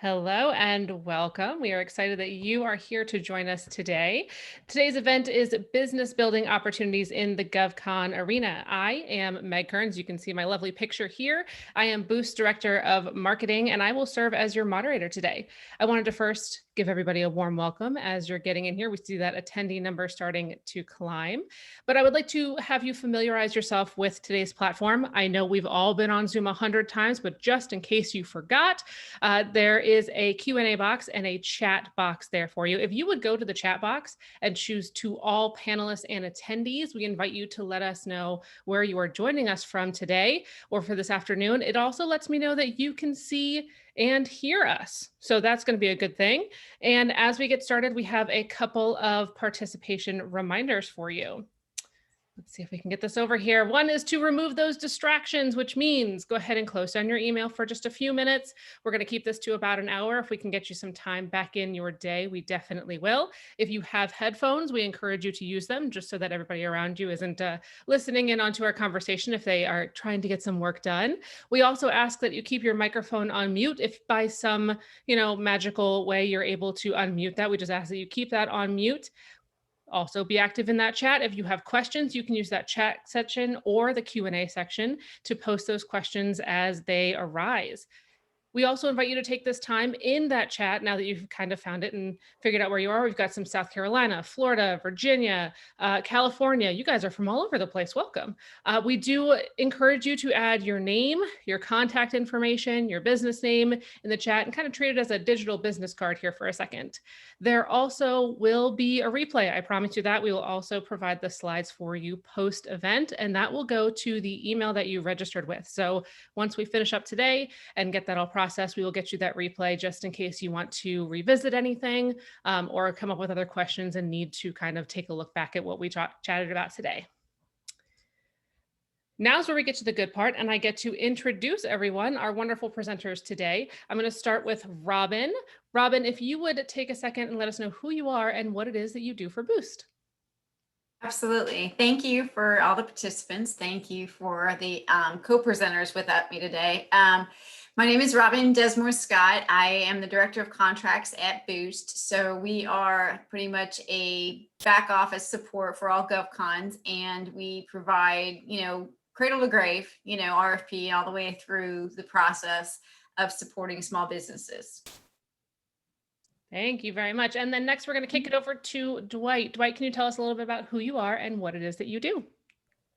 Hello and welcome. We are excited that you are here to join us today. Today's event is Business Building Opportunities in the GovCon Arena. I am Meg Kearns. You can see my lovely picture here. I am Boost Director of Marketing, and I will serve as your moderator today. I wanted to first give everybody a warm welcome as you're getting in here. We see that attendee number starting to climb, but I would like to have you familiarize yourself with today's platform. I know we've all been on Zoom 100 times, but just in case you forgot, there is a Q&A box and a chat box there for you. If you would go to the chat box and choose to all panelists and attendees, we invite you to let us know where you are joining us from today or for this afternoon. It also lets me know that you can see and hear us. So that's going to be a good thing. And as we get started, we have a couple of participation reminders for you. Let's see if we can get this over here. One is to remove those distractions, which means go ahead and close down your email for just a few minutes. We're going to keep this to about an hour. If we can get you some time back in your day, we definitely will. If you have headphones, we encourage you to use them just so that everybody around you isn't listening in onto our conversation if they are trying to get some work done. We also ask that you keep your microphone on mute. If by some, magical way you're able to unmute that, we just ask that you keep that on mute. Also be active in that chat. If you have questions, you can use that chat section or the Q&A section to post those questions as they arise. We also invite you to take this time in that chat now that you've kind of found it and figured out where you are. We've got some South Carolina, Florida, Virginia, California. You guys are from all over the place. Welcome. We do encourage you to add your name, your contact information, your business name in the chat and kind of treat it as a digital business card here for a second. There also will be a replay. I promise you that. We will also provide the slides for you post-event, and that will go to the email that you registered with. So once we finish up today and get that all process, we will get you that replay just in case you want to revisit anything or come up with other questions and need to kind of take a look back at what we chatted about today. Now's where we get to the good part, and I get to introduce everyone, our wonderful presenters today. I'm going to start with Robin. Robin, if you would take a second and let us know who you are and what it is that you do for Boost. Absolutely. Thank you for all the participants. Thank you for the co-presenters with me today. My name is Robin Desmore Scott. I am the Director of Contracts at Boost. So we are pretty much a back office support for all GovCons, and we provide, cradle to grave, RFP all the way through the process of supporting small businesses. Thank you very much. And then next, we're going to kick it over to Dwight. Dwight, can you tell us a little bit about who you are and what it is that you do?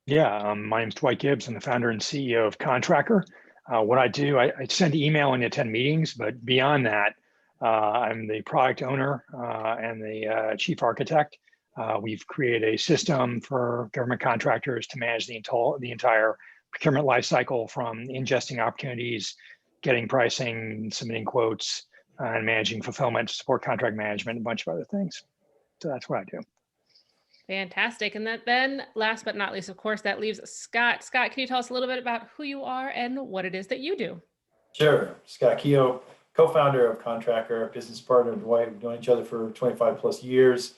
Yeah, my name's Dwight Gibbs. I'm the founder and CEO of Contraqer. What I do, I send email and attend meetings, but beyond that, I'm the product owner and the chief architect. We've created a system for government contractors to manage the entire procurement lifecycle, from ingesting opportunities, getting pricing, submitting quotes, and managing fulfillment, support contract management, and a bunch of other things. So that's what I do. Fantastic. And then last but not least, of course, that leaves Scott. Scott, can you tell us a little bit about who you are and what it is that you do? Sure. Scott Keough, co-founder of Contraqer, business partner of Dwight. We've known each other for 25 plus years.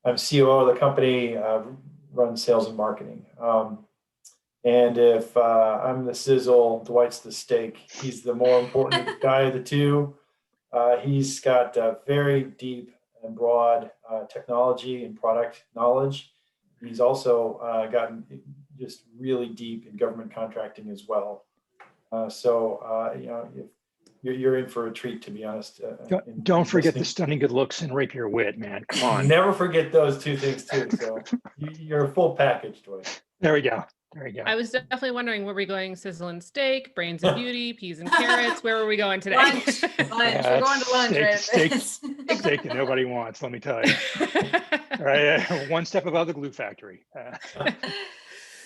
I'm COO of the company, run sales and marketing. And if I'm the sizzle, Dwight's the steak. He's the more important guy of the two. He's got very deep and broad technology and product knowledge. He's also gotten just really deep in government contracting as well. You're in for a treat, to be honest. Don't forget the stunning good looks and rapier wit, man. Come on. Never forget those two things too. So you're a full package, Dwight. There we go. There we go. I was definitely wondering, were we going sizzle and steak, brains and beauty, peas and carrots? Where were we going today? Lunch. We're going to lunch. Steak that nobody wants, let me tell you. All right, one step above the glue factory.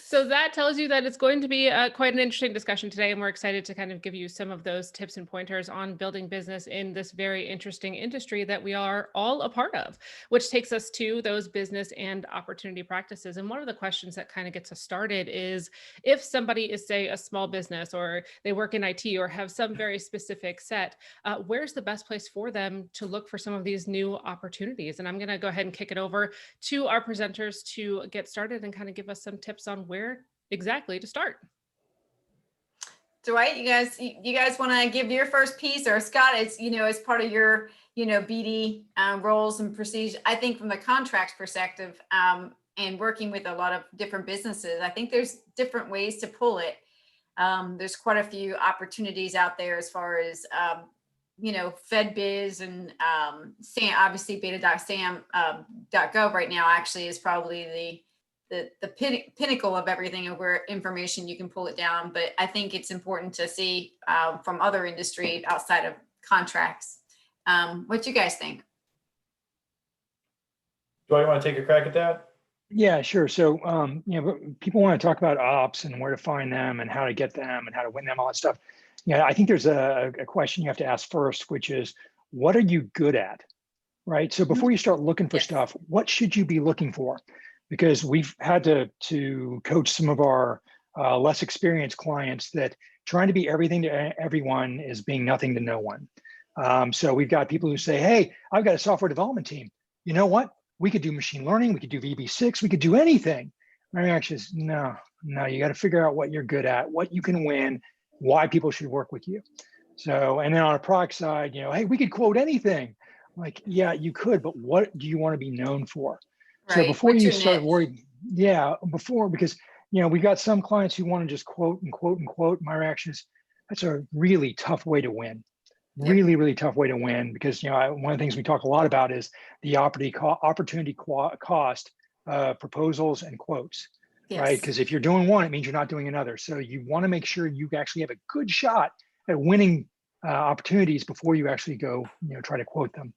So that tells you that it's going to be quite an interesting discussion today, and we're excited to kind of give you some of those tips and pointers on building business in this very interesting industry that we are all a part of, which takes us to those business and opportunity practices. And one of the questions that kind of gets us started is, if somebody is, say, a small business, or they work in IT or have some very specific set, where's the best place for them to look for some of these new opportunities? And I'm going to go ahead and kick it over to our presenters to get started and kind of give us some tips on where exactly to start. Dwight, you guys want to give your first piece, or Scott, as part of your, BD roles and procedures. I think from the contracts perspective, and working with a lot of different businesses, I think there's different ways to pull it. There's quite a few opportunities out there as far as, FedBiz and SAM, obviously beta.sam.gov right now actually is probably the pinnacle of everything of where information you can pull it down. But I think it's important to see from other industry outside of contracts. What you guys think? Do I want to take a crack at that? Yeah, sure. So, people want to talk about ops and where to find them and how to get them and how to win them, all that stuff. Yeah, I think there's a question you have to ask first, which is, what are you good at, right? So before you start looking for stuff, what should you be looking for? Because we've had to coach some of our less experienced clients that trying to be everything to everyone is being nothing to no one. So we've got people who say, hey, I've got a software development team. You know what? We could do machine learning. We could do VB6. We could do anything. My reaction is, no, you got to figure out what you're good at, what you can win, why people should work with you. So, and then on a product side, hey, we could quote anything. Like, yeah, you could, but what do you want to be known for? Right. So before What's you your start niche? worrying, because, we've got some clients who want to just quote and quote and quote. My reaction is, that's a really tough way to win. Yep. Really, really tough way to win, because, one of the things we talk a lot about is the opportunity cost proposals and quotes, Yes. right? Because if you're doing one, it means you're not doing another. So you want to make sure you actually have a good shot at winning opportunities before you actually go, try to quote them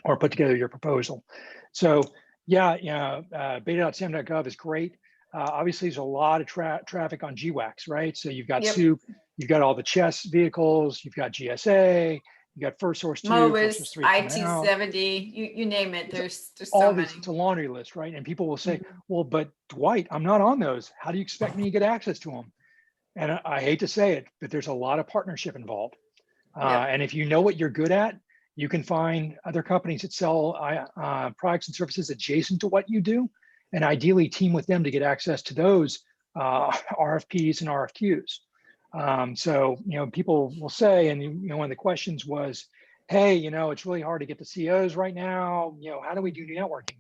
or put together your proposal. So beta.sam.gov is great. Obviously, there's a lot of traffic on GWAX, right? So you've got SOUP, you've got all the chess vehicles, you've got GSA, you got First Source 2, Mobis, First Source 3 coming out. IT70, you name it. There's all so these, many. it's a laundry list, right? And people will say, well, but Dwight, I'm not on those. How do you expect me to get access to them? And I hate to say it, but there's a lot of partnership involved. And if you know what you're good at, you can find other companies that sell products and services adjacent to what you do, and ideally team with them to get access to those RFPs and RFQs. So, people will say, and one of the questions was, hey, it's really hard to get the CEOs right now. How do we do networking?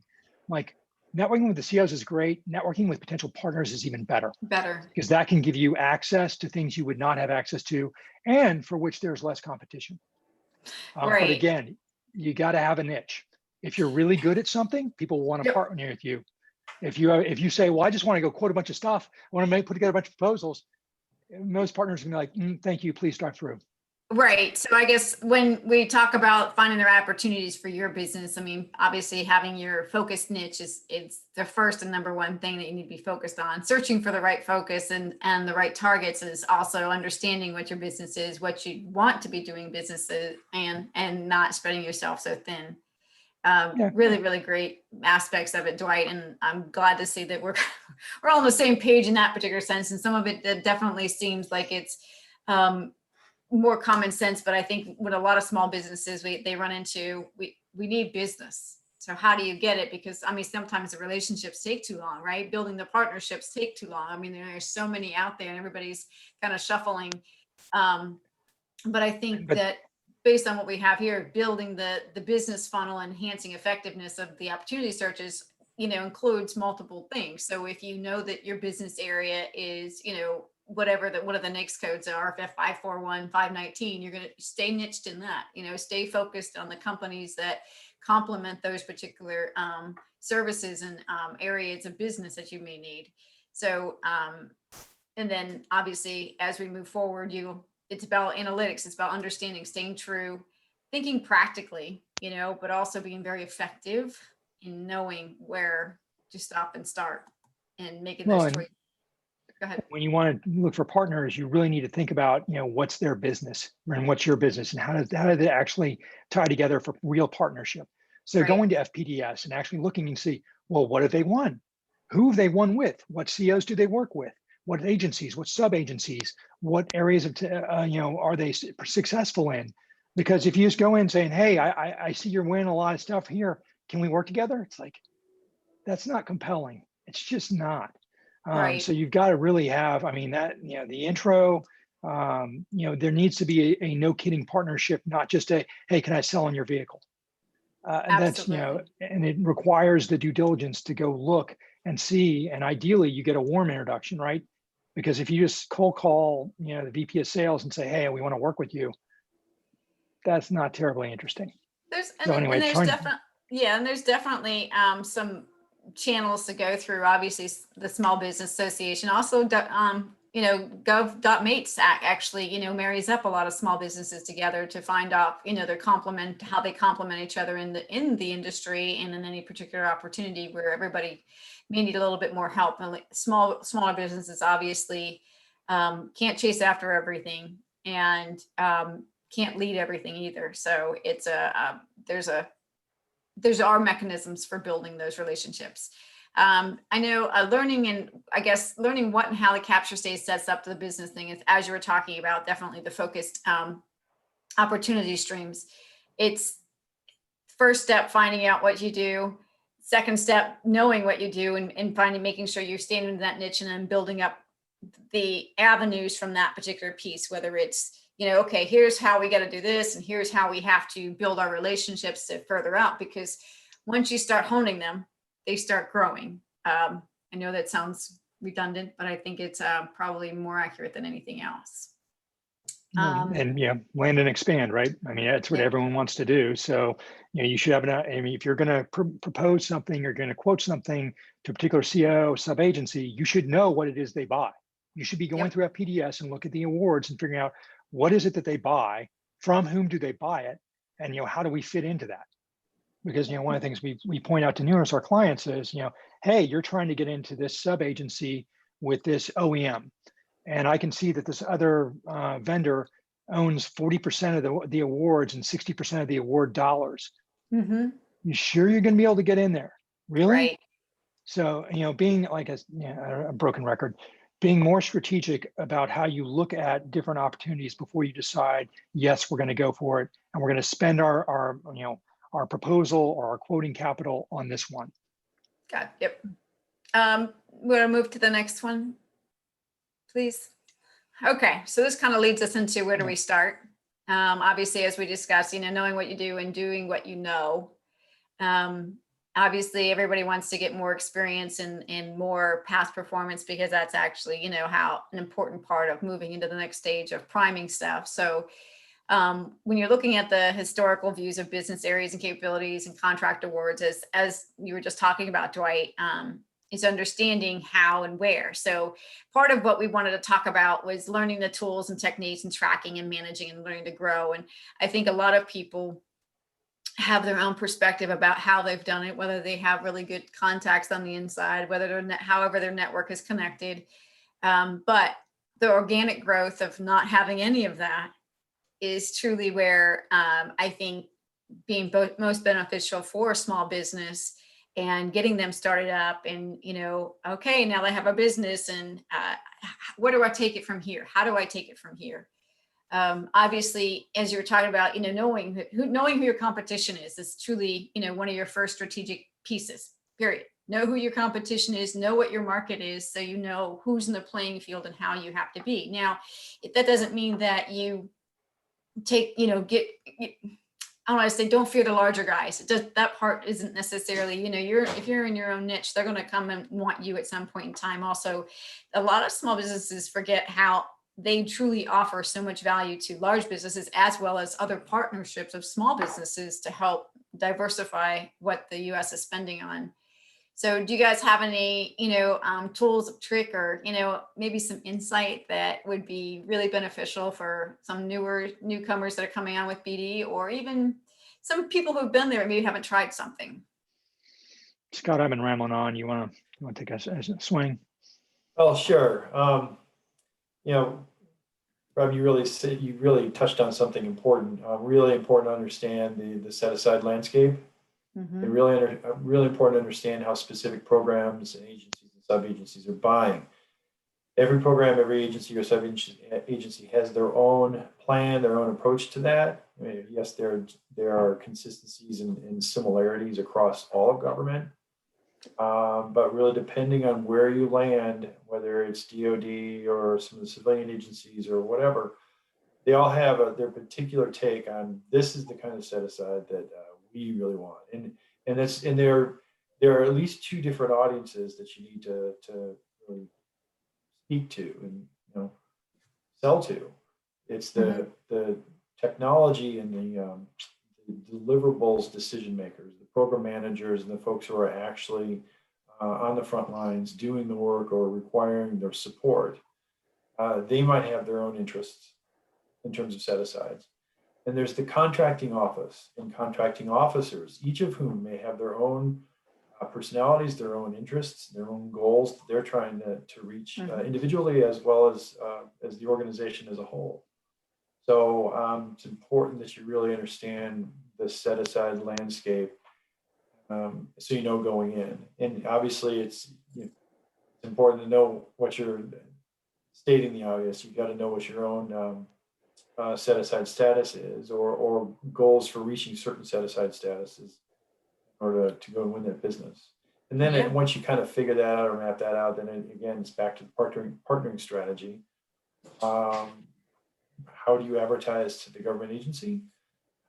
Like, networking with the CEOs is great. Networking with potential partners is even better. Because that can give you access to things you would not have access to, and for which there's less competition. Right. But again, you got to have a niche. If you're really good at something, people want to partner with you. If you say, well, I just want to go quote a bunch of stuff, I want to put together a bunch of proposals, most partners are going to be like, thank you, please drive through. Right. So I guess when we talk about finding the right opportunities for your business, I mean, obviously having your focused niche it's the first and number one thing that you need to be focused on. Searching for the right focus and the right targets is also understanding what your business is, what you want to be doing businesses, and not spreading yourself so thin. Really, really great aspects of it, Dwight. And I'm glad to see that we're all on the same page in that particular sense. And some of it definitely seems like it's more common sense, but I think with a lot of small businesses, they run into, we need business. So how do you get it? Because I mean, sometimes the relationships take too long, right? Building the partnerships take too long. I mean, there's so many out there and everybody's kind of shuffling. But I think that based on what we have here, building the business funnel, enhancing effectiveness of the opportunity searches, includes multiple things. So if you know that your business area is, what are the NAICS codes are, if 541, 519, you're going to stay niched in that, stay focused on the companies that complement those particular services and areas of business that you may need. So, and then obviously, as we move forward, it's about analytics, it's about understanding, staying true, thinking practically, but also being very effective in knowing where to stop and start and making those choices. Go ahead. When you want to look for partners, you really need to think about, what's their business and what's your business, and how do they actually tie together for real partnership. So going to FPDS and actually looking and see, well, what have they won? Who have they won with? What CEOs do they work with? What agencies? What sub agencies? What areas of are they successful in? Because if you just go in saying, hey, I see you're winning a lot of stuff here, can we work together? It's like, that's not compelling. It's just not. So you've got to really have, the intro, There needs to be a no kidding partnership, not just a, hey, can I sell on your vehicle? And that's, Absolutely. and it requires the due diligence to go look and see, and ideally you get a warm introduction, right? Because if you just cold call, the VP of sales and say, hey, we want to work with you, that's not terribly interesting. There's So and anyway, there's definitely and there's definitely some channels to go through. Obviously, the Small Business Association, also Gov.mates actually marries up a lot of small businesses together to find out how they complement each other in the industry and in any particular opportunity where everybody may need a little bit more help. And like smaller businesses obviously can't chase after everything and can't lead everything either. So it's there's our mechanisms for building those relationships. I know learning what and how the capture stage sets up the business thing is, as you were talking about, definitely the focused opportunity streams. It's first step, finding out what you do. Second step, knowing what you do and making sure you're staying in that niche and then building up the avenues from that particular piece, whether it's okay, here's how we got to do this, and here's how we have to build our relationships to further out, because once you start honing them, they start growing. I know that sounds redundant, but I think it's probably more accurate than anything else. And land and expand, right? I mean, that's what everyone wants to do. So, you should have if you're going to propose something, you're going to quote something to a particular CO sub-agency, you should know what it is they buy. You should be going through PDS and look at the awards and figuring out what is it that they buy, from whom do they buy it, and how do we fit into that? Because one of the things we point out to numerous our clients is, hey, you're trying to get into this sub-agency with this OEM, and I can see that this other vendor owns 40% of the awards and 60% of the award dollars. Mm-hmm. You sure you're going to be able to get in there? Really? Right. So, being like a broken record, being more strategic about how you look at different opportunities before you decide, yes, we're going to go for it, and we're going to spend our proposal or our quoting capital on this one. Got it. Yep. We're going to move to the next one, please. Okay, so this kind of leads us into where do we start? Obviously, as we discussed, knowing what you do and doing what you know. Obviously, everybody wants to get more experience and more past performance, because that's actually, how an important part of moving into the next stage of priming stuff. So when you're looking at the historical views of business areas and capabilities and contract awards, as you were just talking about, Dwight, is understanding how and where. So part of what we wanted to talk about was learning the tools and techniques and tracking and managing and learning to grow. And I think a lot of people have their own perspective about how they've done it, whether they have really good contacts on the inside, however their network is connected. But the organic growth of not having any of that is truly where I think being most beneficial for a small business and getting them started up and, okay, now they have a business, and where do I take it from here? How do I take it from here? Obviously, as you were talking about, knowing who your competition is truly, one of your first strategic pieces, period. Know who your competition is, know what your market is, so you know who's in the playing field and how you have to be. Now, that doesn't mean that you take, I don't want to say don't fear the larger guys. That part isn't necessarily, if you're in your own niche, they're going to come and want you at some point in time. Also, a lot of small businesses forget how they truly offer so much value to large businesses, as well as other partnerships of small businesses to help diversify what the U.S. is spending on. So do you guys have any, tools, trick, or, maybe some insight that would be really beneficial for some newcomers that are coming on with BD, or even some people who've been there and maybe haven't tried something? Scott, I've been rambling on. You want to take a swing? Oh, sure. Rob, you really touched on something important. Really important to understand the set aside landscape. Mm-hmm. It's really important to understand how specific programs and agencies and sub-agencies are buying. Every program, every agency or sub-agency has their own plan, their own approach to that. I mean, yes, there are consistencies and similarities across all of government, But really depending on where you land, whether it's DoD or some of the civilian agencies or whatever, they all have their particular take on this is the kind of set aside that we really want. And there are at least two different audiences that you need to really speak to and sell to. It's the technology and the deliverables decision makers, the program managers, and the folks who are actually on the front lines doing the work or requiring their support. They might have their own interests in terms of set asides. And there's the contracting office and contracting officers, each of whom may have their own personalities, their own interests, their own goals that they're trying to reach individually as well as the organization as a whole. So it's important that you really understand the set aside landscape so you know going in. And obviously it's important to know what you're stating the obvious. You've got to know what your own set aside status is or goals for reaching certain set aside statuses in order to go and win that business. And then once you kind of figure that out or map that out, then again, it's back to the partnering strategy. How do you advertise to the government agency?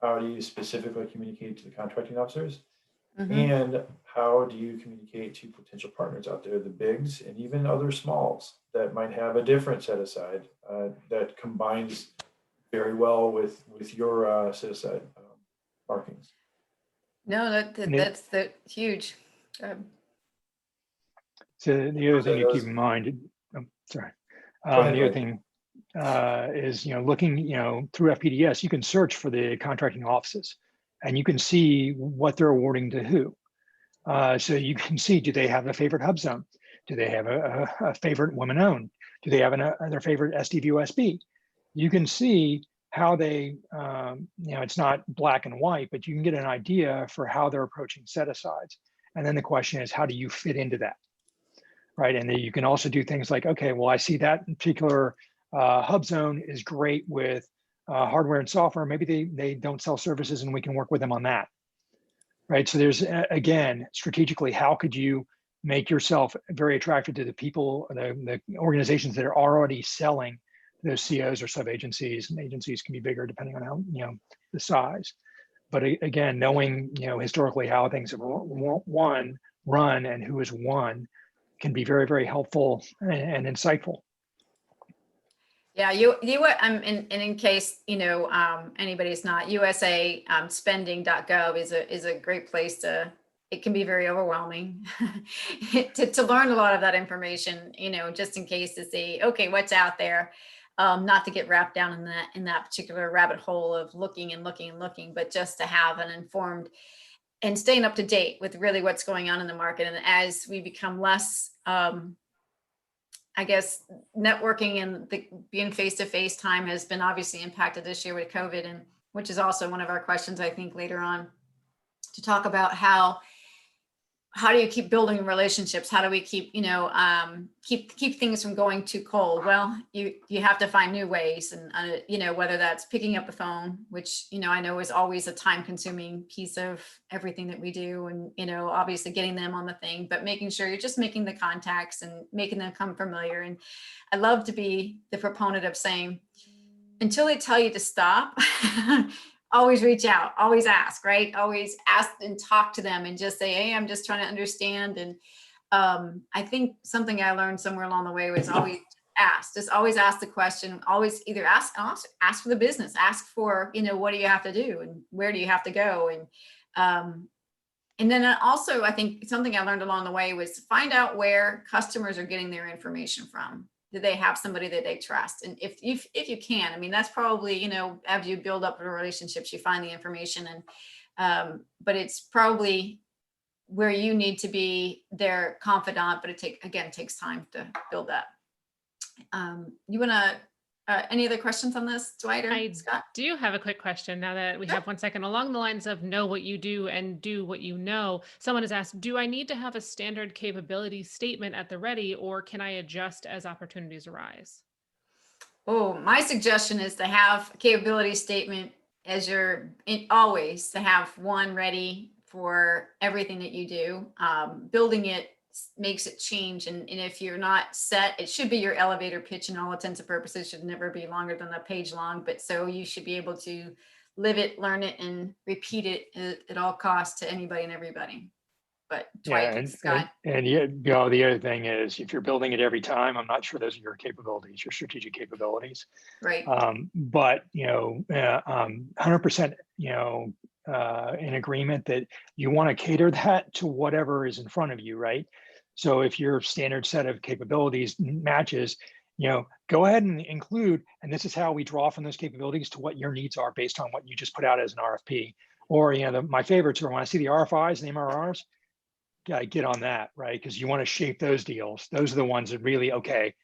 How do you specifically communicate to the contracting officers? And how do you communicate to potential partners out there, the bigs and even other smalls that might have a different set aside that combines very well with your set aside markings? No, that's huge. So the other thing to keep in mind, sorry, the other thing is, looking, through FPDS, you can search for the contracting offices and you can see what they're awarding to who. So you can see, do they have a favorite hub zone? Do they have a favorite women-owned? Do they have their favorite SDVOSB? You can see how they, it's not black and white, but you can get an idea for how they're approaching set-asides. And then the question is, how do you fit into that? Right, and then you can also do things like, okay, well, I see that particular hub zone is great with hardware and software. Maybe they don't sell services and we can work with them on that. Right, so there's, again, strategically, how could you make yourself very attractive to the people, the organizations that are already selling those COs or sub-agencies, and agencies can be bigger depending on how, the size. But again, knowing, historically how things have run and who has won can be very, very helpful and insightful. Yeah, in case anybody's not, USA spending.gov is a great place to. It can be very overwhelming to learn a lot of that information. Just in case to see, okay, what's out there. Not to get wrapped down in that particular rabbit hole of looking, but just to have an informed and staying up to date with really what's going on in the market. And as we become less, I guess, networking and being face-to-face time has been obviously impacted this year with COVID, and which is also one of our questions, I think, later on to talk about how do you keep building relationships? How do we keep, keep things from going too cold? Well, you have to find new ways, and whether that's picking up the phone, which I know is always a time-consuming piece of everything that we do, and obviously getting them on the thing, but making sure you're just making the contacts and making them come familiar. And I love to be the proponent of saying, until they tell you to stop. Always reach out, always ask, right? Always ask and talk to them and just say, hey, I'm just trying to understand. And I think something I learned somewhere along the way was always ask, just always ask the question, always either ask for the business, ask for, what do you have to do and where do you have to go? And then also, I think something I learned along the way was find out where customers are getting their information from. Do they have somebody that they trust? And if you can, that's probably, as you build up the relationships, you find the information, and but it's probably where you need to be their confidant, but it takes time to build that. You want to, any other questions on this, Dwight or Scott? I do have a quick question now that we have 1 second. Along the lines of know what you do and do what you know, someone has asked, do I need to have a standard capability statement at the ready, or can I adjust as opportunities arise? Oh, my suggestion is to have a capability statement as always to have one ready for everything that you do. Building it makes it change. And if you're not set, it should be your elevator pitch, and all intents and purposes should never be longer than a page long. But so you should be able to live it, learn it, and repeat it at all costs to anybody and everybody. But Dwight, Yeah, Scott. and yeah, the other thing is, if you're building it every time, I'm not sure those are your capabilities, your strategic capabilities. Right. But 100%, in agreement that you want to cater that to whatever is in front of you, right? So if your standard set of capabilities matches, go ahead and include, and this is how we draw from those capabilities to what your needs are based on what you just put out as an RFP. Or my favorites are when I see the RFIs and the MRRs. Get on that, right? Because you want to shape those deals. Those are the ones that really, okay,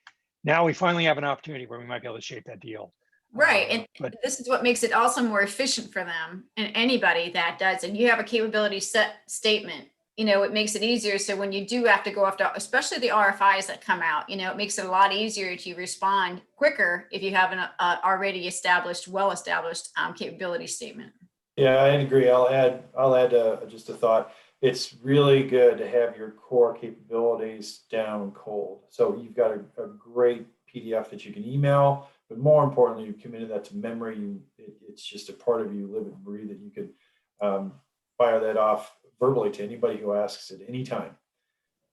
now we finally have an opportunity where we might be able to shape that deal. Right. And this is what makes it also more efficient for them and anybody that does. And you have a capability set statement, it makes it easier. So when you do have to go after, especially the RFIs that come out, it makes it a lot easier to respond quicker if you have an already established, well-established capability statement. Yeah, I agree. I'll add just a thought. It's really good to have your core capabilities down cold. So you've got a great PDF that you can email, but more importantly, you've committed that to memory. It's just a part of you, live and breathe, that you could fire that off verbally to anybody who asks at any time.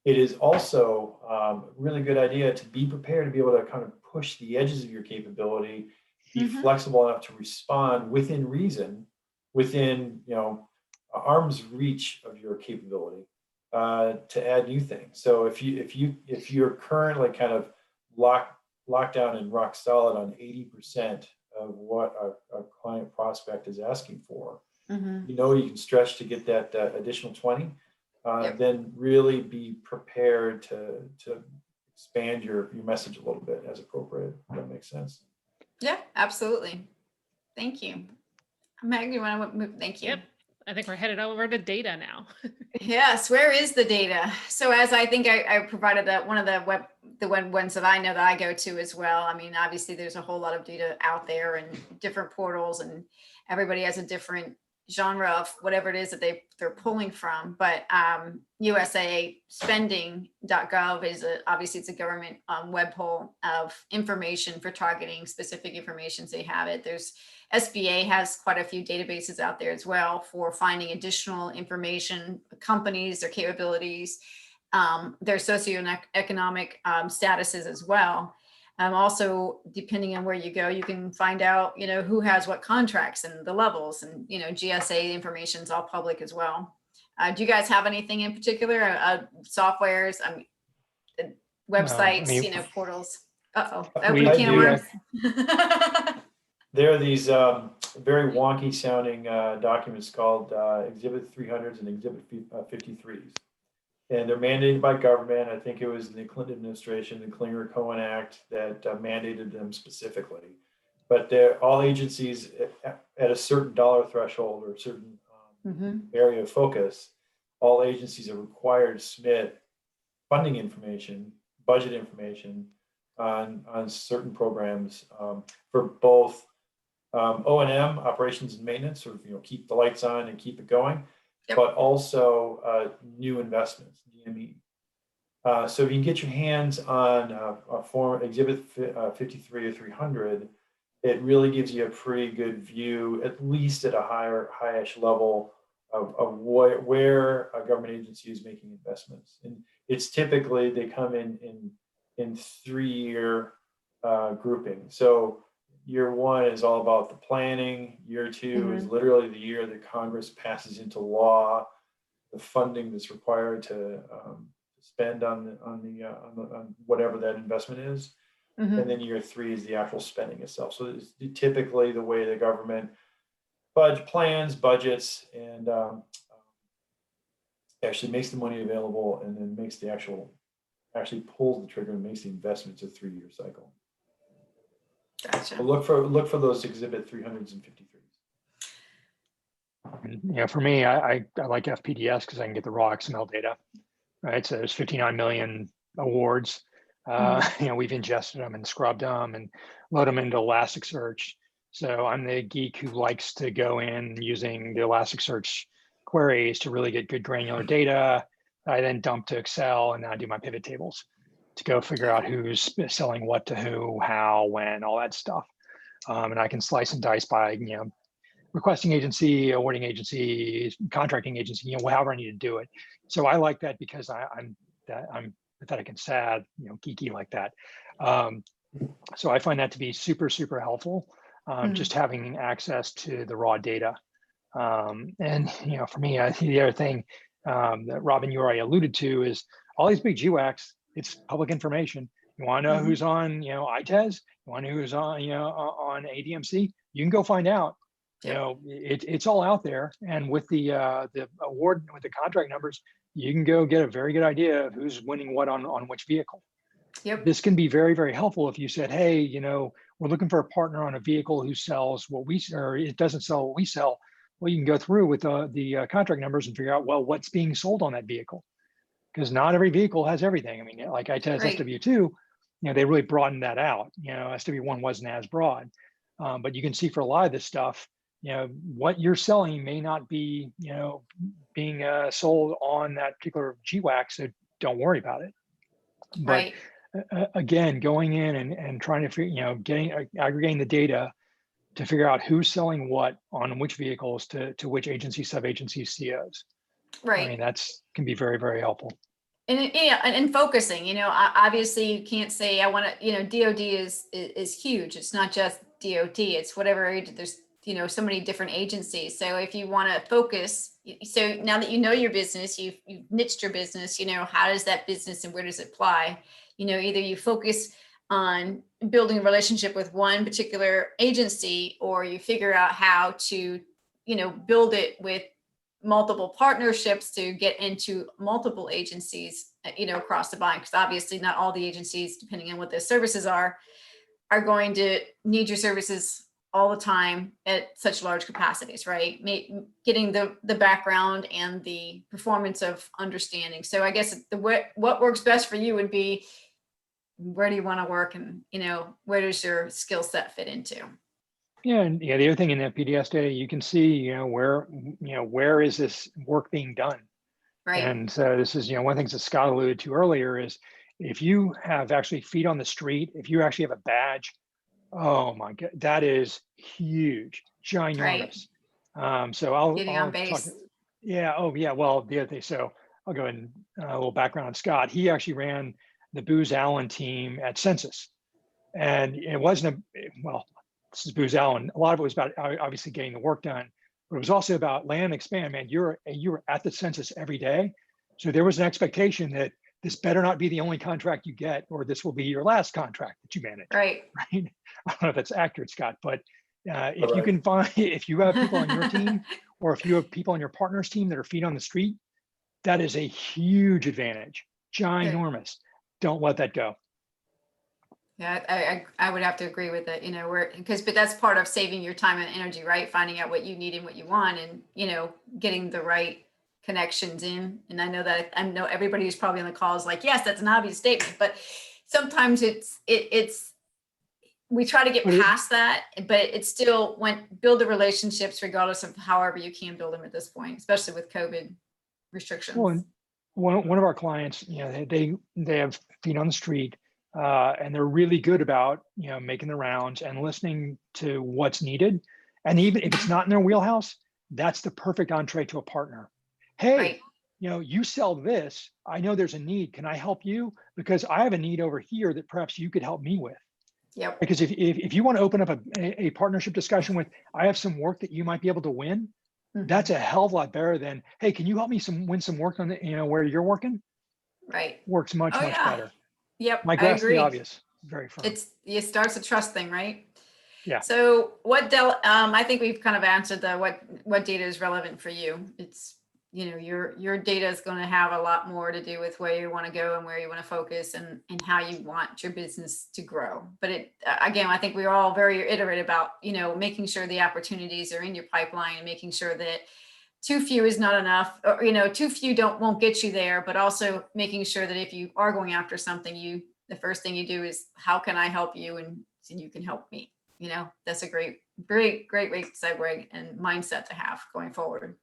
It is also a really good idea to be prepared to be able to kind of push the edges of your capability, be flexible enough to respond within reason, within arm's reach of your capability, to add new things. So if you're currently kind of locked down and rock solid on 80% of what a client prospect is asking for, you can stretch to get that additional 20. Then really be prepared to expand your message a little bit as appropriate. If that makes sense. Yeah, absolutely. Thank you. Meg, you want to move? Thank you. Yep. I think we're headed over to data now. Yes, where is the data? So as I think I provided that one of the ones that I know that I go to as well. I mean, obviously there's a whole lot of data out there and different portals, and everybody has a different genre of whatever it is that they're pulling from. But USAspending.gov is obviously it's a government web poll of information for targeting specific information. So you have it. There's SBA has quite a few databases out there as well for finding additional information, companies, their capabilities, their socioeconomic statuses as well. Also, depending on where you go, you can find out, who has what contracts and the levels, and, GSA information is all public as well. Do you guys have anything in particular, softwares, websites, portals? Open a can of worms. There are these very wonky sounding documents called Exhibit 300s and Exhibit 53s. And they're mandated by government. I think it was the Clinton administration, the Klinger-Cohen Act, that mandated them specifically. But all agencies at a certain dollar threshold or a certain area of focus, all agencies are required to submit funding information, budget information on certain programs for both O&M, operations and maintenance, or keep the lights on and keep it going, but also new investments, DME. So if you can get your hands on a form Exhibit 53 or 300, it really gives you a pretty good view, at least at a high-ish level, of where a government agency is making investments. And it's typically, they come in 3-year grouping. So year 1 is all about the planning. Year 2 is literally the year that Congress passes into law the funding that's required to spend on whatever that investment is. And then year 3 is the actual spending itself. So it's typically the way the government plans, budgets, and actually makes the money available, and then makes the actually pulls the trigger and makes the investment. It's a 3-year cycle. Gotcha. So look for those Exhibit 300s and 53s. For me, I like FPDS because I can get the raw XML data, right? So there's 59 million awards. We've ingested them and scrubbed them and load them into Elasticsearch. So I'm the geek who likes to go in using the Elasticsearch queries to really get good granular data. I then dump to Excel, and then I do my pivot tables to go figure out who's selling what to who, how, when, all that stuff. And I can slice and dice by, requesting agency, awarding agency, contracting agency, however I need to do it. So I like that because I'm pathetic and sad, geeky like that. So I find that to be super, super helpful. Just having access to the raw data. And for me, I think the other thing that Robin, you already alluded to is all these big GWACs, it's public information. You want to know who's on, ITES, you want to know who's on, on ADMC, you can go find out. It's all out there. And with the award, with the contract numbers, you can go get a very good idea of who's winning what on which vehicle. Yep. This can be very, very helpful if you said, hey, we're looking for a partner on a vehicle who sells what we, or it doesn't sell what we sell. Well, you can go through with the contract numbers and figure out, well, what's being sold on that vehicle. Because not every vehicle has everything. I mean, like ITES SW2, they really broadened that out. SW1 wasn't as broad. But you can see for a lot of this stuff, what you're selling may not be, being sold on that particular GWAC, so don't worry about it. But again, going in and trying to figure, aggregating the data to figure out who's selling what on which vehicles to which agency, sub-agencies, COs. Right. I mean, can be very, very helpful. And focusing, obviously you can't say I want to, DoD is huge. It's not just DoD, it's whatever, there's, so many different agencies. So if you want to focus, so now that you know your business, you've niched your business, how does that business and where does it apply? Either you focus on building a relationship with one particular agency, or you figure out how to, build it with multiple partnerships to get into multiple agencies, across the line. Because obviously not all the agencies, depending on what their services are going to need your services all the time at such large capacities, right? Getting the background and the performance of understanding. So I guess what works best for you would be, where do you want to work, and where does your skill set fit into? Yeah, and the other thing in that PDS data, you can see where is this work being done, right? And so this is one of the things that Scott alluded to earlier is if you have actually feet on the street, if you actually have a badge, oh my God, that is huge, ginormous. Right. So I'll on base. talk. Yeah. Oh yeah. Well, the other thing. So I'll go in a little background on Scott. He actually ran the Booz Allen team at Census, and it wasn't well. This is Booz Allen. A lot of it was about obviously getting the work done, but it was also about land and expand. Man, you were at the Census every day, so there was an expectation that this better not be the only contract you get, or this will be your last contract that you manage. Right. Right. I don't know if that's accurate, Scott, but if you can find, if you have people on your team, or if you have people on your partner's team that are feet on the street, that is a huge advantage, ginormous. Don't let that go. Yeah, I would have to agree with it, but that's part of saving your time and energy, right? Finding out what you need and what you want, and, getting the right connections in. And I know everybody who's probably on the call is like, yes, that's an obvious statement, but sometimes we try to get past that, but it's still build the relationships regardless of however you can build them at this point, especially with COVID restrictions. Well, one of our clients, they have feet on the street. And they're really good about, making the rounds and listening to what's needed. And even if it's not in their wheelhouse, that's the perfect entree to a partner. Hey, right. You sell this. I know there's a need. Can I help you? Because I have a need over here that perhaps you could help me with. Yep. Because if you want to open up a partnership discussion with, I have some work that you might be able to win. Mm-hmm. That's a hell of a lot better than, hey, can you help me win some work on the, where you're working? Right. Works much better. Yep, I agree. The obvious, very firm. It starts a trust thing, right? Yeah. So I think we've kind of answered what data is relevant for you. It's, your data is going to have a lot more to do with where you want to go and where you want to focus and how you want your business to grow. But again, I think we're all very iterative about, making sure the opportunities are in your pipeline and making sure that too few is not enough, or, too few won't get you there, but also making sure that if you are going after something, the first thing you do is, how can I help you? And you can help me. That's a great segue and mindset to have going forward.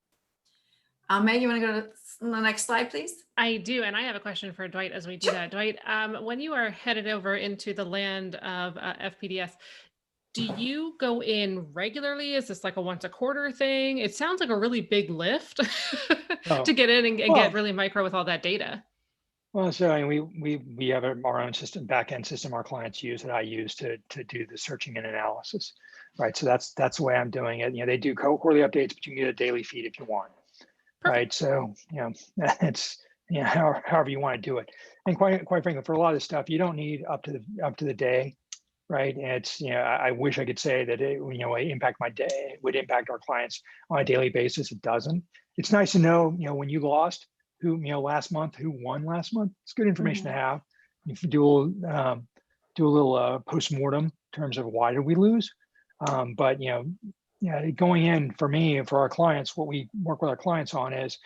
Meg, you want to go to the next slide, please? I do, and I have a question for Dwight as we do that. Dwight, when you are headed over into the land of FPDS, do you go in regularly? Is this like a once a quarter thing? It sounds like a really big lift Oh, to get in and well, get really micro with all that data. well, so I mean, we have our own system, back-end system our clients use that I use to do the searching and analysis, right? So that's the way I'm doing it. You know, they do quarterly updates, but you can get a daily feed if you want, Perfect. right? So, you know, it's, you know, however you want to do it. And quite frankly, for a lot of this stuff, you don't need up to the day, right? And it's, you know, I wish I could say that it, you know, impact my day, it would impact our clients on a daily basis. It doesn't. It's nice to know, you know, when you lost, who, you know, last month, who won last month. It's good information to have. You can do a little post-mortem in terms of why did we lose. But, you know, yeah, going in for me and for our clients, what we work with our clients on is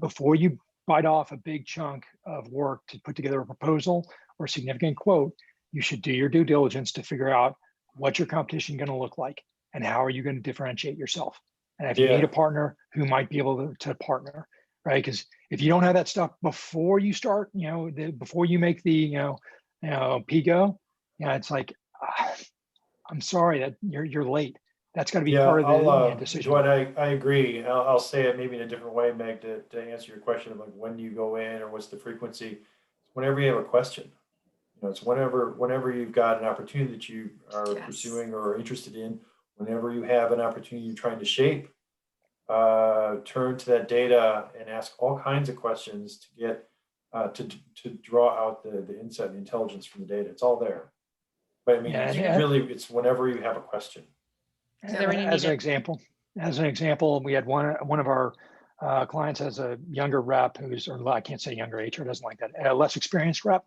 before you bite off a big chunk of work to put together a proposal or a significant quote, you should do your due diligence to figure out what's your competition going to look like and how are you going to differentiate yourself. And if you need a partner who might be able to partner, right? Because if you don't have that stuff before you start, you know, before you make the, you know, PGO, yeah, it's like, I'm sorry that you're late. That's got to be part of the decision. Dwight, I agree. I'll say it maybe in a different way, Meg, to answer your question of like when do you go in or what's the frequency. Whenever you have a question, you know, it's whenever you've got an opportunity that you are pursuing or interested in, whenever you have an opportunity you're trying to shape, turn to that data and ask all kinds of questions to get to draw out the insight and intelligence from the data. It's all there. But I mean, it's whenever you have a question. As an example, we had one of our clients has a younger rep who's, or I can't say younger, HR doesn't like that, a less experienced rep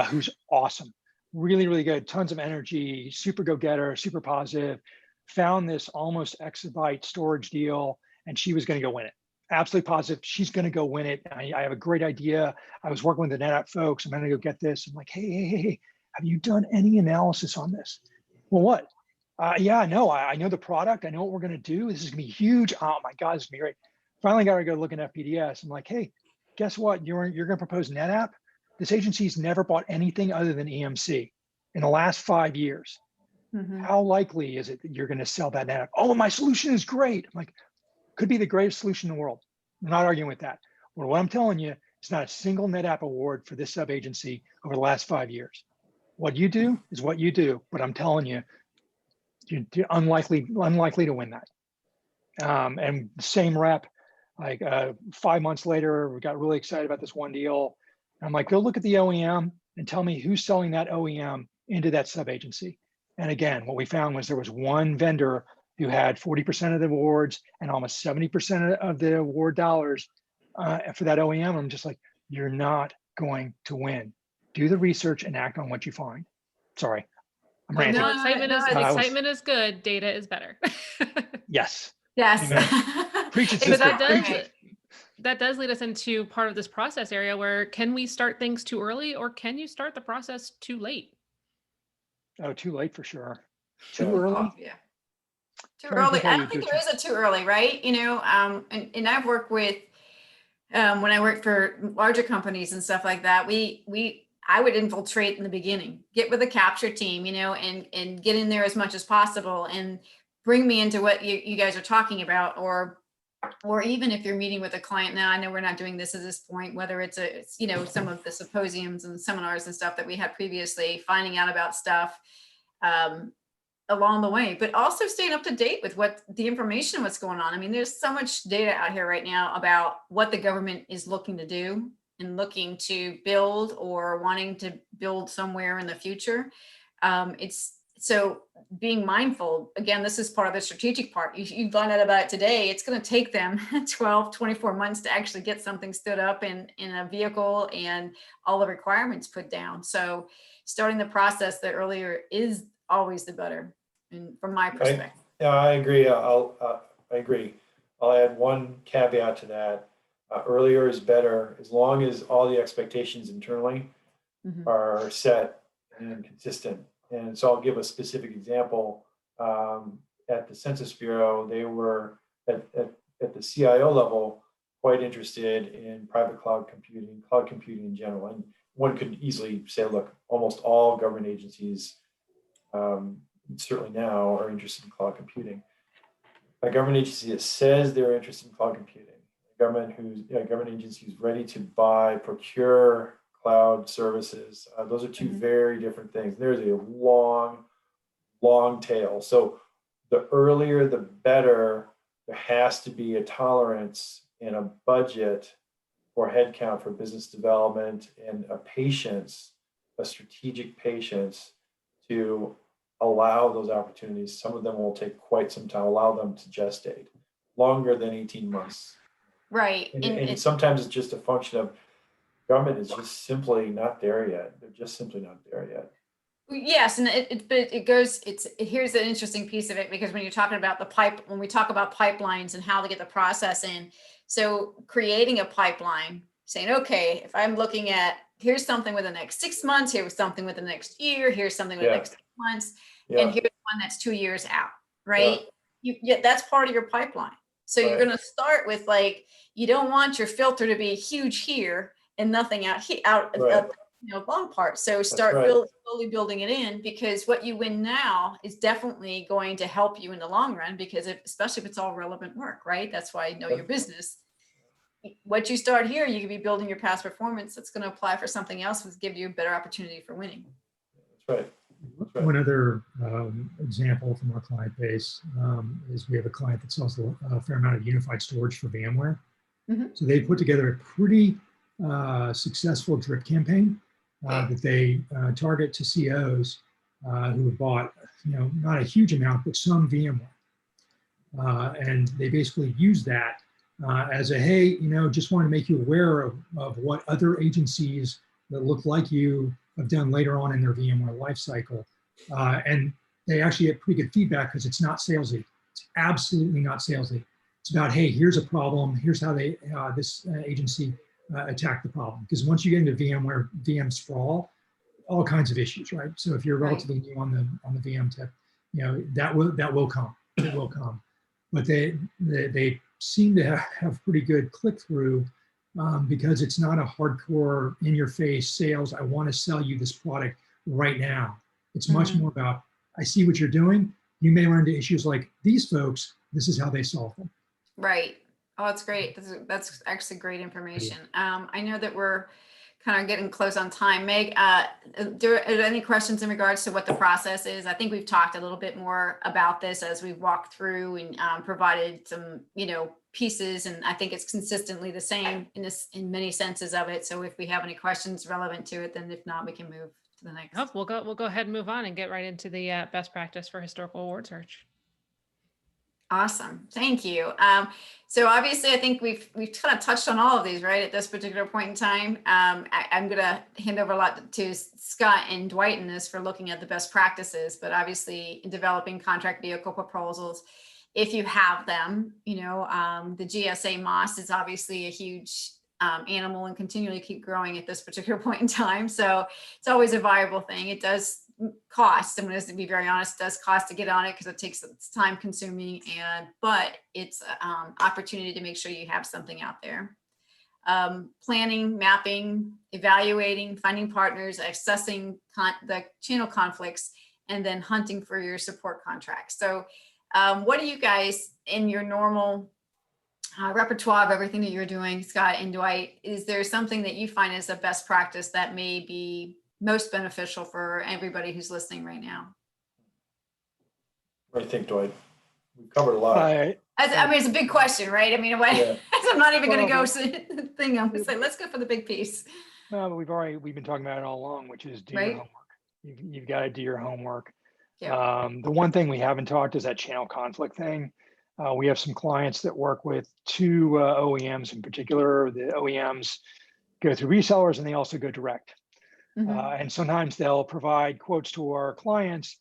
who's awesome, really, really good, tons of energy, super go-getter, super positive, found this almost exabyte storage deal, and she was going to go win it. Absolutely positive, she's going to go win it. I have a great idea. I was working with the NetApp folks. I'm going to go get this. I'm like, hey, have you done any analysis on this? Well, what? Yeah, no, I know the product. I know what we're going to do. This is going to be huge. Oh my God, this is going to be great. Finally got to go look at FPDS. I'm like, hey, guess what? You're going to propose NetApp. This agency's never bought anything other than EMC in the last 5 years. How likely is it that you're going to sell that NetApp? Oh, my solution is great. I'm like, could be the greatest solution in the world. I'm not arguing with that. But what I'm telling you, it's not a single NetApp award for this sub agency over the last 5 years. What you do is what you do, but I'm telling you, you're unlikely to win that. And same rep, like 5 months later, we got really excited about this one deal. I'm like, go look at the OEM and tell me who's selling that OEM into that sub agency. And again, what we found was there was one vendor who had 40% of the awards and almost 70% of the award dollars for that OEM. I'm just like, you're not going to win. Do the research and act on what you find. Sorry, I'm ranting. No, excitement is good. Data is better. Yes. Preach it, sister. That does lead us into part of this process area where can we start things too early or can you start the process too late? Oh, too late for sure. Too early? Yeah. Too early. I don't think there is a too early, right? You know, and I've worked with when I worked for larger companies and stuff like that, I would infiltrate in the beginning, get with the capture team, you know, and get in there as much as possible and bring me into what you guys are talking about, or even if you're meeting with a client now, I know we're not doing this at this point, whether it's you know, some of the symposiums and seminars and stuff that we had previously, finding out about stuff along the way, but also staying up to date with what the information, what's going on. I mean, there's so much data out here right now about what the government is looking to do and looking to build or wanting to build somewhere in the future. It's so being mindful, again, this is part of the strategic part. You find out about it today, it's going to take them 12, 24 months to actually get something stood up in a vehicle and all the requirements put down. So starting the process the earlier is always the better, and from my perspective. I agree. I agree. I'll add one caveat to that. Earlier is better as long as all the expectations internally are set and consistent. And so I'll give a specific example. At the Census Bureau, they were at the CIO level, quite interested in private cloud computing in general. And one could easily say, look, almost all government agencies, certainly now, are interested in cloud computing. A government agency that says they're interested in cloud computing, a government agency who's ready to buy, procure cloud services, those are two very different things. There's a long tail. So the earlier, the better. There has to be a tolerance and a budget for headcount for business development and a patience, a strategic patience to allow those opportunities. Some of them will take quite some time, allow them to gestate longer than 18 months. Right. And sometimes it's just a function of government is just simply not there yet. They're just simply not there yet. Yes, and here's the interesting piece of it, because when you're talking about when we talk about pipelines and how to get the process in, so creating a pipeline, saying, okay, if I'm looking at, here's something with the next 6 months, here's something with the next year, here's something with the next 6 months, and here's one that's 2 years out, right? That's part of your pipeline. So you're going to start with, like, you don't want your filter to be huge here and nothing out here, long part. So start slowly building it in, because what you win now is definitely going to help you in the long run, because especially if it's all relevant work, right? That's why you know your business. What you start here, you could be building your past performance that's going to apply for something else, which give you a better opportunity for winning. That's right. One other example from our client base is we have a client that sells a fair amount of unified storage for VMware. So they put together a pretty successful drip campaign that they target to COs who have bought, not a huge amount, but some VMware. And they basically use that as a, hey, just want to make you aware of what other agencies that look like you have done later on in their VMware lifecycle. And they actually get pretty good feedback, because it's not salesy. It's absolutely not salesy. It's about, hey, here's a problem. Here's how this agency attack the problem. Because once you get into VMware, VM sprawl, all kinds of issues, right? So if you're relatively new on the VM tip, that will come. It will come. But they seem to have pretty good click through, because it's not a hardcore in your face sales. I want to sell you this product right now. It's much more about, I see what you're doing. You may run into issues like these folks. This is how they solve them. Right. Oh, that's great. That's actually great information. I know that we're kind of getting close on time. Meg, are there any questions in regards to what the process is? I think we've talked a little bit more about this as we've walked through and provided some, pieces, and I think it's consistently the same in many senses of it. So if we have any questions relevant to it, then if not, we can move to the next. We'll go ahead and move on and get right into the best practice for historical award search. Awesome. Thank you. So obviously, I think we've kind of touched on all of these, right, at this particular point in time. I'm going to hand over a lot to Scott and Dwight in this for looking at the best practices, but obviously in developing contract vehicle proposals, if you have them, the GSA Moss is obviously a huge animal and continually keep growing at this particular point in time. So it's always a viable thing. It does cost. I'm going to be very honest, it does cost to get on it, because it's time consuming, but it's an opportunity to make sure you have something out there. Planning, mapping, evaluating, finding partners, assessing the channel conflicts, and then hunting for your support contracts. So what do you guys, in your normal repertoire of everything that you're doing, Scott and Dwight, is there something that you find as a best practice that may be most beneficial for everybody who's listening right now? What do you think, Dwight? We've covered a lot. I mean, it's a big question, right? I mean, I'm not even going to go thing. I'm going to say, let's go for the big piece. No, but we've been talking about it all along, which is do your homework. You've got to do your homework. Yeah. The one thing we haven't talked is that channel conflict thing. We have some clients that work with two OEMs in particular. The OEMs go through resellers and they also go direct. And sometimes they'll provide quotes to our clients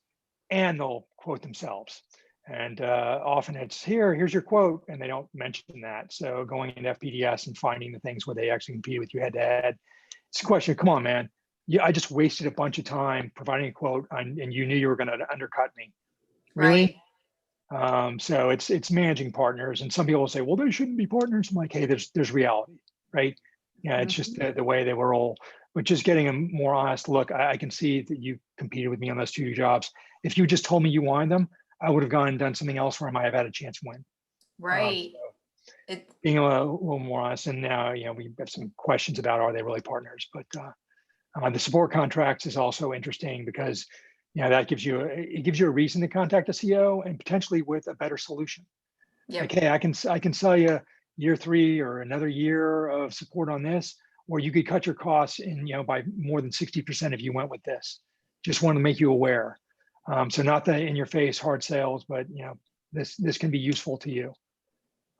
and they'll quote themselves. And often it's here's your quote, and they don't mention that. So going into FPDS and finding the things where they actually compete with you head to head, it's a question. Come on, man. Yeah, I just wasted a bunch of time providing a quote and you knew you were going to undercut me. Really? Right. So it's managing partners, and some people will say, well, they shouldn't be partners. I'm like, hey, there's reality, right? Yeah, it's just the way they were all, but just getting a more honest look. I can see that you competed with me on those 2 jobs. If you just told me you wanted them, I would have gone and done something else where I might have had a chance to win. Right. Being a little more honest, and now, we have some questions about, are they really partners? But the support contracts is also interesting because, that gives you a reason to contact a CO and potentially with a better solution. Yep. Like, hey, I can sell you year 3 or another year of support on this, or you could cut your costs by more than 60% if you went with this. Just want to make you aware. So not the in your face hard sales, but this can be useful to you.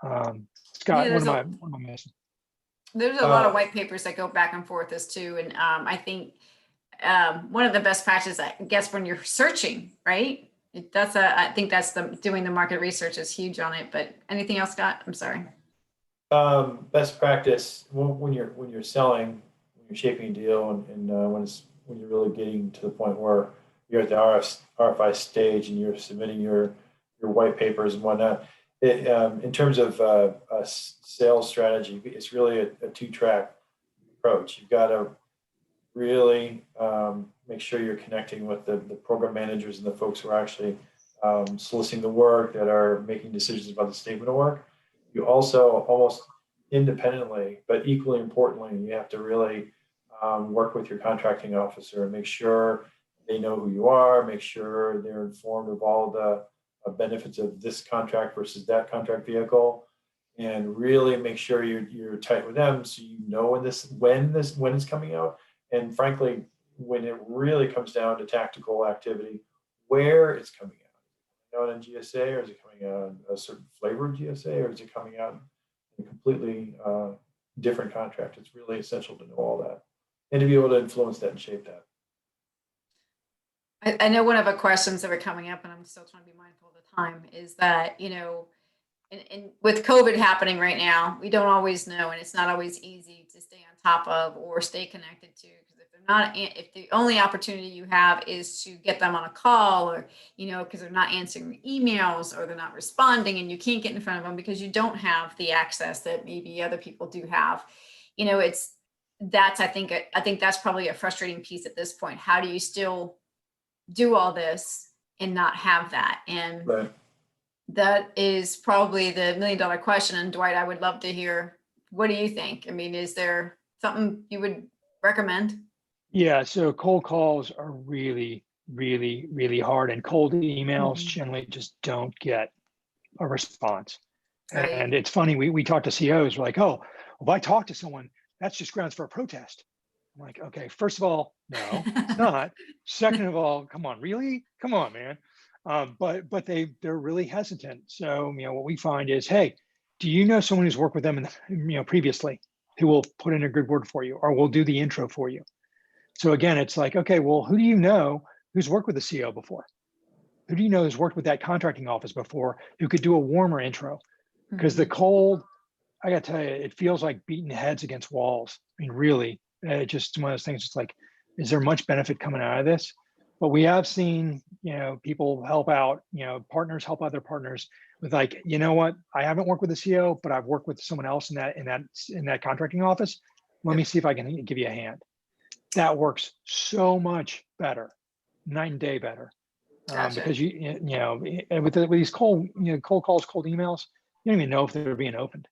Scott, Yeah, what am I missing? There's a lot of white papers that go back and forth as too. And I think one of the best practices, I guess, when you're searching, right? I think that's doing the market research is huge on it. But anything else, Scott? I'm sorry. Best practice when you're selling, when you're shaping a deal, and when you're really getting to the point where you're at the RFI stage and you're submitting your white papers and whatnot. In terms of a sales strategy, it's really a 2-track approach. You've got to really make sure you're connecting with the program managers and the folks who are actually soliciting the work, that are making decisions about the statement of work. You also, almost independently, but equally importantly, you have to really work with your contracting officer and make sure they know who you are, make sure they're informed of all the benefits of this contract versus that contract vehicle, and really make sure you're tight with them so you know when it's coming out. And frankly, when it really comes down to tactical activity, where it's coming out in GSA, or is it coming out in a certain flavor of GSA, or is it coming out in a completely different contract? It's really essential to know all that and to be able to influence that and shape that. I know one of the questions that are coming up, and I'm still trying to be mindful of the time, is that, and with COVID happening right now, we don't always know, and it's not always easy to stay on top of or stay connected to, because if the only opportunity you have is to get them on a call, or, because they're not answering emails or they're not responding, and you can't get in front of them because you don't have the access that maybe other people do have, I think that's probably a frustrating piece at this point. How do you still do all this and not have that? And right. That is probably the $1 million question. And Dwight, I would love to hear, what do you think? I mean, is there something you would recommend? Yeah, so cold calls are really, really, really hard, and cold emails generally just don't get a response. Right. And it's funny, we talk to COs, we're like, oh, if I talk to someone, that's just grounds for a protest. I'm like, okay, first of all, no, it's not. Second of all, come on, really? Come on, man. But they're really hesitant. So, what we find is, hey, do you know someone who's worked with them previously, who will put in a good word for you, or will do the intro for you? So again, it's like, okay, well, who do you know who's worked with the CO before? Who do you know who's worked with that contracting office before, who could do a warmer intro? Because the cold, I got to tell you, it feels like beating heads against walls. I mean, really, just one of those things. It's like, is there much benefit coming out of this? But we have seen, people help out, partners help other partners with, like, you know what? I haven't worked with the CO, but I've worked with someone else in that contracting office. Let me see if I can give you a hand. That works so much better, night and day better. Gotcha. Because with these cold calls, cold emails, you don't even know if they're being opened.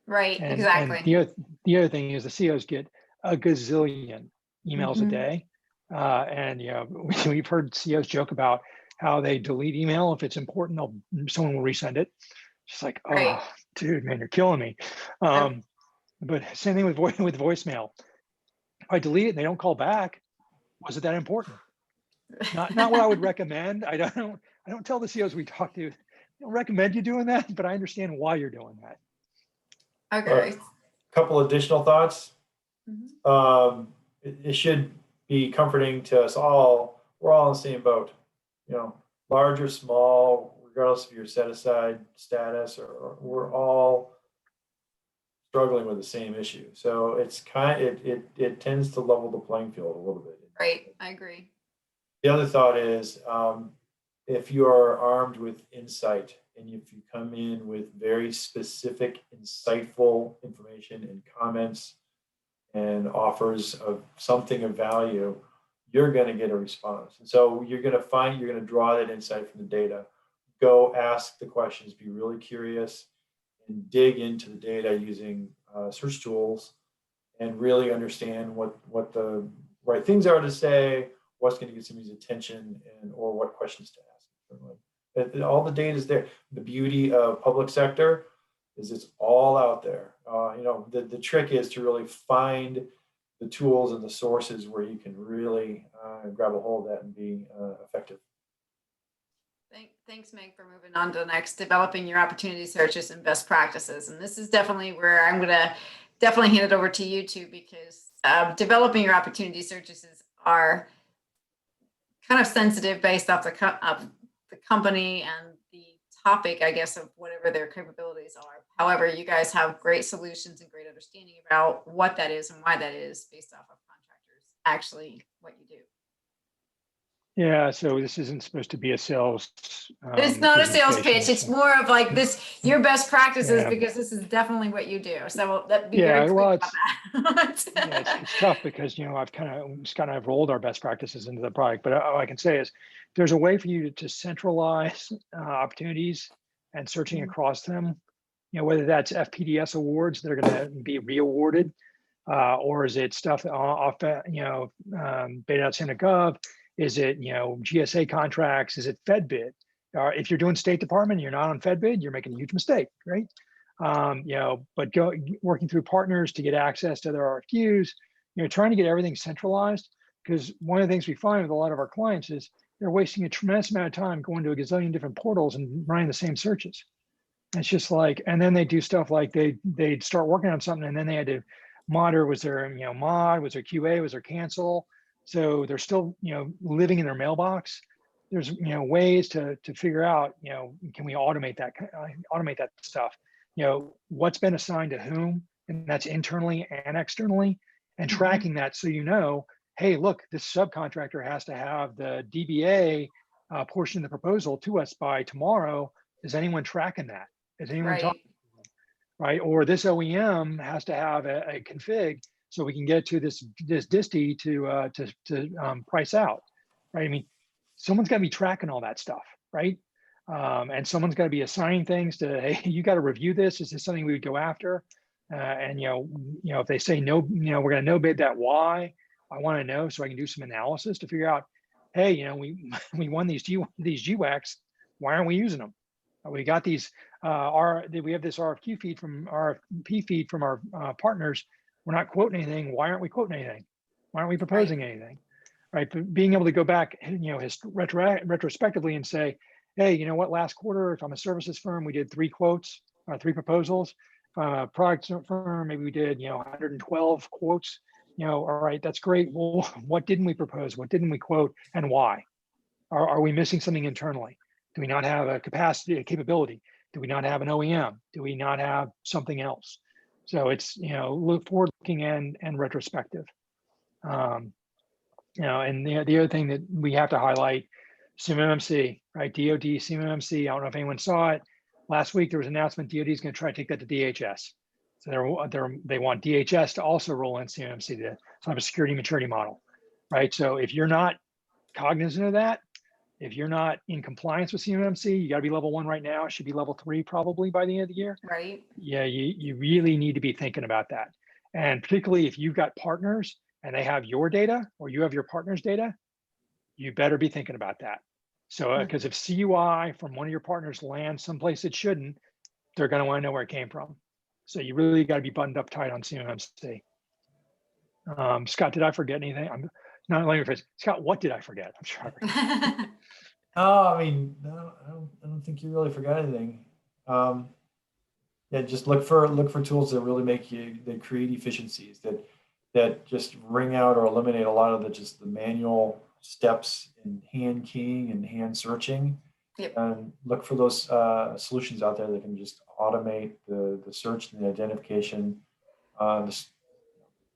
Right, And, exactly. And the other thing is, the COs get a gazillion emails a day, and we've heard COs joke about how they delete email if it's important. Someone will resend it. Just like, Right. oh, dude, man, you're killing me. But same thing with voicemail. If I delete it and they don't call back, was it that important? Not what I would recommend. I don't tell the COs we talk to, I don't recommend you doing that, but I understand why you're doing that. Okay. A couple additional thoughts. It should be comforting to us all. We're all in the same boat, large or small, regardless of your set aside status, or we're all struggling with the same issue. So it's it tends to level the playing field a little bit. Right, I agree. The other thought is, if you are armed with insight and if you come in with very specific, insightful information and comments and offers of something of value, you're going to get a response. And so you're going to draw that insight from the data. Go ask the questions, be really curious, and dig into the data using search tools and really understand what the right things are to say, what's going to get somebody's attention, and or what questions to ask. All the data is there. The beauty of public sector is it's all out there. The trick is to really find the tools and the sources where you can really grab a hold of that and be effective. Thanks, Meg, for moving on to the next, developing your opportunity searches and best practices. And this is definitely where I'm going to definitely hand it over to you two, because developing your opportunity searches are kind of sensitive based off the company and the topic, I guess, of whatever their capabilities are. However, you guys have great solutions and great understanding about what that is and why that is based off of contractors, actually what you do. Yeah, so this isn't supposed to be a sales. It's not a sales pitch. It's more of like this, your best practices, Yeah. because this is definitely what you do. So that be Yeah, very well, quick about that. it's tough because I've kind of rolled our best practices into the product. But all I can say is there's a way for you to centralize opportunities and searching across them. Whether that's FPDS awards that are going to be re-awarded, or is it stuff off beta out Senate Gov? Is it GSA contracts? Is it Fed bid? If you're doing State Department, you're not on Fed bid, you're making a huge mistake, right? But working through partners to get access to their RFQs, trying to get everything centralized, because one of the things we find with a lot of our clients is they're wasting a tremendous amount of time going to a gazillion different portals and running the same searches. It's just like, and then they do stuff like they'd start working on something and then they had to monitor, was there mod, was there QA, was there cancel? So they're still living in their mailbox. There's ways to figure out can we automate that stuff? What's been assigned to whom, and that's internally and externally, and tracking that so hey, look, this subcontractor has to have the DBA portion of the proposal to us by tomorrow. Is anyone tracking that? Is anyone talking? Right? Or this OEM has to have a config so we can get to this disty to price out, right? I mean, someone's got to be tracking all that stuff, right? And someone's got to be assigning things to, hey, you got to review this. Is this something we would go after? And if they say no, we're going to no bid that. Why? I want to know so I can do some analysis to figure out, hey, we won these GWACs. Why aren't we using them? We got these. We have this RFP feed from our partners. We're not quoting anything. Why aren't we quoting anything? Why aren't we proposing anything? Right. But being able to go back, retrospectively and say, hey, you know what? Last quarter, if I'm a services firm, we did 3 quotes, 3 proposals. If I'm a product firm, maybe we did 112 quotes. All right, that's great. Well, what didn't we propose? What didn't we quote, and why? Are we missing something internally? Do we not have a capacity, a capability? Do we not have an OEM? Do we not have something else? So it's look forward looking and retrospective. And the other thing that we have to highlight, CMMC, right? DoD, CMMC. I don't know if anyone saw it. Last week there was an announcement DoD is going to try to take that to DHS. So they want DHS to also roll in CMMC to have a security maturity model, right? So if you're not cognizant of that, if you're not in compliance with CMMC, you got to be level 1 right now. It should be level 3 probably by the end of the year. Right. Yeah, you really need to be thinking about that. And particularly if you've got partners and they have your data or you have your partner's data, you better be thinking about that. So because if CUI from one of your partners lands someplace it shouldn't, they're going to want to know where it came from. So you really got to be buttoned up tight on CMMC. Scott, did I forget anything? I'm not letting your face. Scott, what did I forget? I'm sorry. Oh, I mean, no, I don't think you really forgot anything. Yeah, just look for tools that really that create efficiencies that just wring out or eliminate a lot of the manual steps in hand keying and hand searching. Yep. And look for those solutions out there that can just automate the search and the identification, the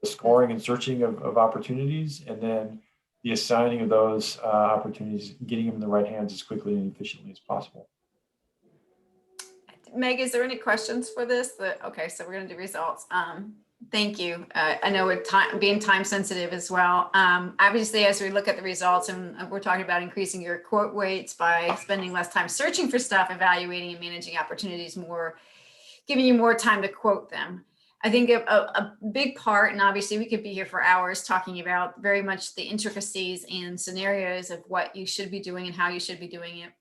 scoring and searching of opportunities, and then the assigning of those opportunities, getting them in the right hands as quickly and efficiently as possible. Meg, is there any questions for this? Okay, so we're going to do results. Thank you. I know with being time sensitive as well. Obviously, as we look at the results, and we're talking about increasing your quote weights by spending less time searching for stuff, evaluating and managing opportunities more, giving you more time to quote them. I think a big part, and obviously we could be here for hours talking about very much the intricacies and scenarios of what you should be doing and how you should be doing it.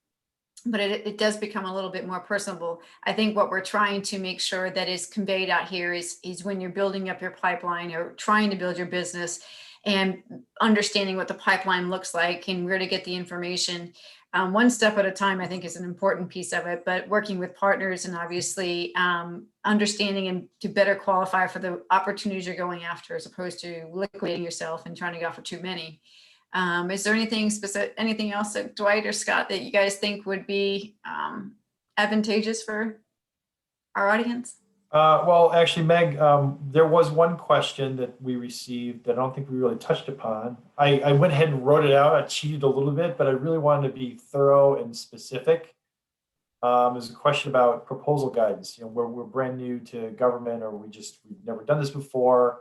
But it does become a little bit more personable. I think what we're trying to make sure that is conveyed out here is when you're building up your pipeline or trying to build your business and understanding what the pipeline looks like and where to get the information. One step at a time, I think, is an important piece of it, but working with partners and obviously understanding and to better qualify for the opportunities you're going after, as opposed to liquidating yourself and trying to go for too many. Is there anything specific, anything else that Dwight or Scott that you guys think would be advantageous for our audience? Well, actually, Meg, there was one question that we received that I don't think we really touched upon. I went ahead and wrote it out. I cheated a little bit, but I really wanted to be thorough and specific. There's a question about proposal guidance. You know, we're brand new to government, or we've never done this before.